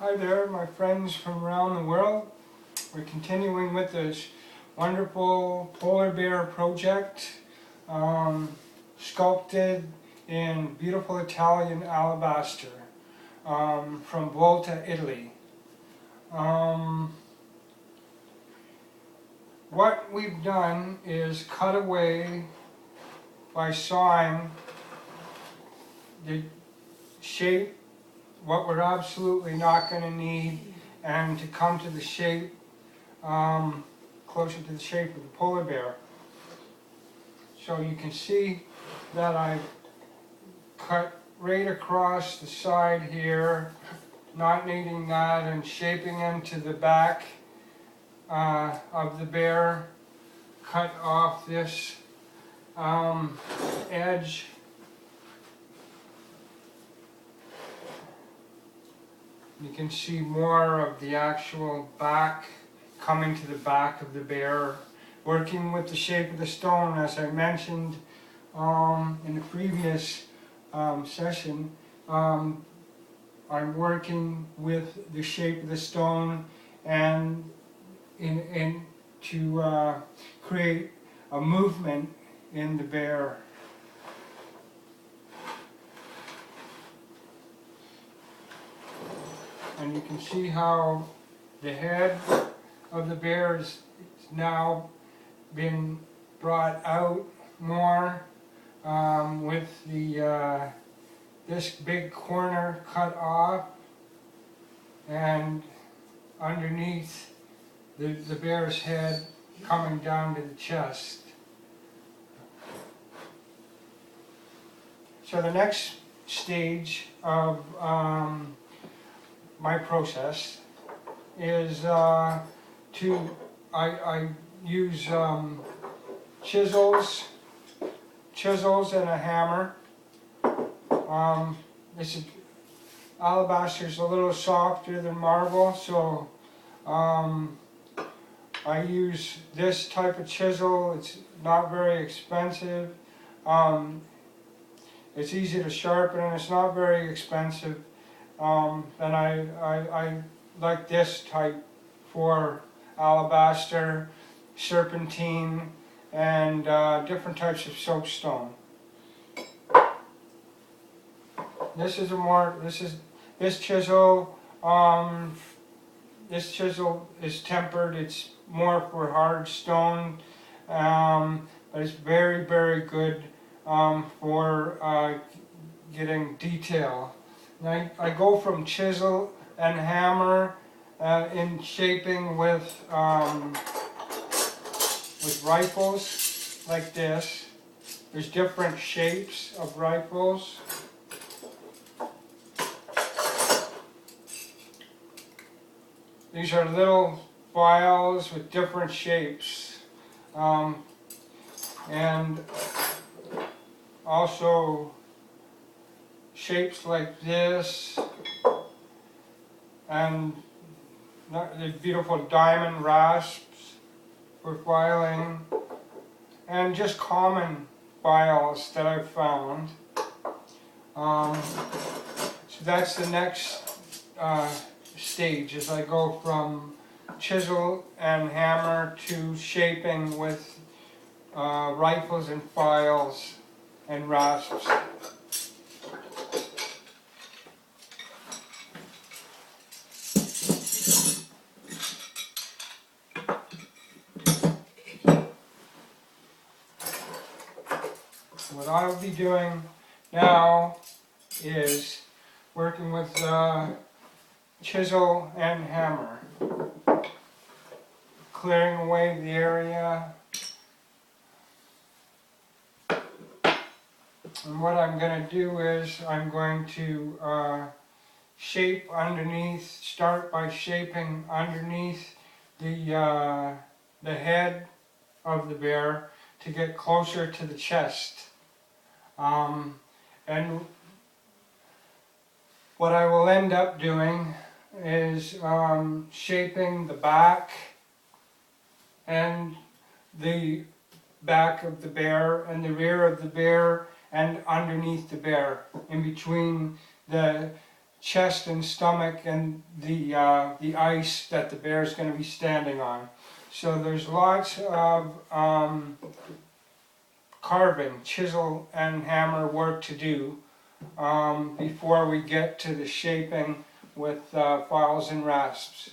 Hi there, my friends from around the world. We're continuing with this wonderful polar bear project, sculpted in beautiful Italian alabaster from Volta, Italy. What we've done is cut away by sawing the shape, what we're absolutely not going to need, and to come to the shape, closer to the shape of the polar bear. So you can see that I cut right across the side here, not needing that, and shaping into the back of the bear. Cut off this edge. You can see more of the actual back coming to the back of the bear. Working with the shape of the stone, as I mentioned in the previous session, I'm working with the shape of the stone and to create a movement in the bear. And you can see how the head of the bear is now been brought out more with the this big corner cut off, and underneath the bear's head coming down to the chest. So the next stage of my process is I use chisels and a hammer. This alabaster is a little softer than marble, so I use this type of chisel. It's not very expensive. It's easy to sharpen and it's not very expensive. And I like this type for alabaster, serpentine, and different types of soapstone. This chisel. This chisel is tempered. It's more for hard stone, but it's very, very good for getting detail. And I go from chisel and hammer in shaping with rifles like this. There's different shapes of rifles. These are little files with different shapes, and also shapes like this, and the beautiful diamond rasps for filing, and just common files that I've found. So that's the next stage, as I go from chisel and hammer to shaping with rifles and files and rasps. What I'll be doing now is working with chisel and hammer, clearing away the area. And what I'm going to do is I'm going to shape underneath, start by shaping underneath the head of the bear to get closer to the chest. And what I will end up doing is shaping the back and the back of the bear and the rear of the bear and underneath the bear, in between the chest and stomach and the ice that the bear is going to be standing on. So there's lots of carving, chisel and hammer work to do before we get to the shaping with files and rasps.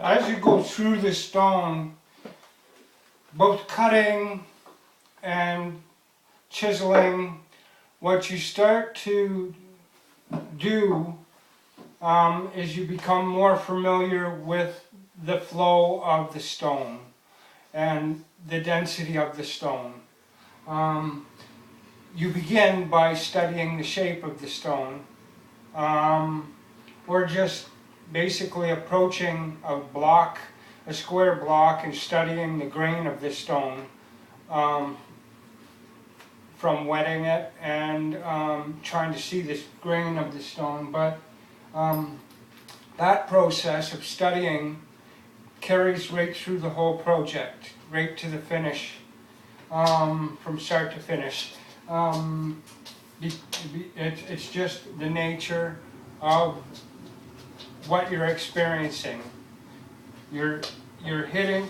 As you go through the stone, both cutting and chiseling, what you start to do is you become more familiar with the flow of the stone and the density of the stone. You begin by studying the shape of the stone, or just basically approaching a square block, and studying the grain of the stone from wetting it and trying to see this grain of the stone. But that process of studying carries right through the whole project, right to the finish, from start to finish. It's just the nature of what you're experiencing. You're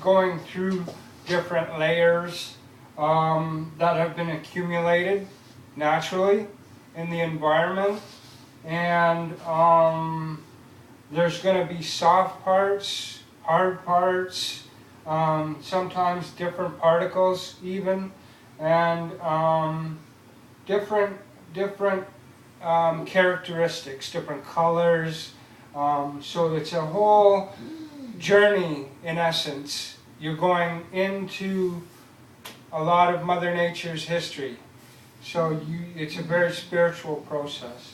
going through different layers that have been accumulated naturally in the environment, and there's going to be soft parts, hard parts, sometimes different particles even, and different characteristics, different colors. So it's a whole journey in essence. You're going into a lot of Mother Nature's history. So it's a very spiritual process.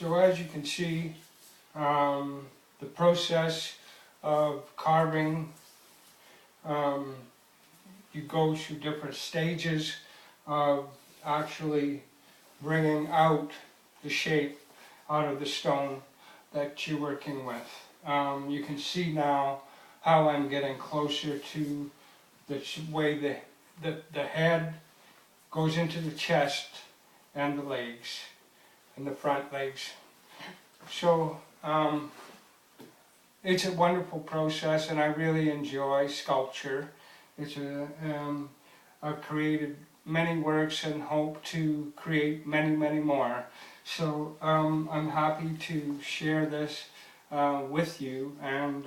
So as you can see, the process of carving, you go through different stages of actually bringing out the shape out of the stone that you're working with. You can see now how I'm getting closer to the way the head goes into the chest and the legs, and the front legs. So it's a wonderful process, and I really enjoy sculpture. I've created many works and hope to create many, many more. So I'm happy to share this with you, and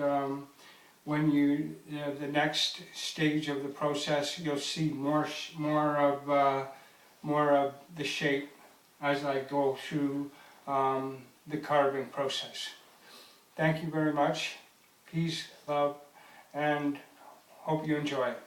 when the next stage of the process, you'll see more of the shape as I go through the carving process. Thank you very much. Peace, love, and hope you enjoy it.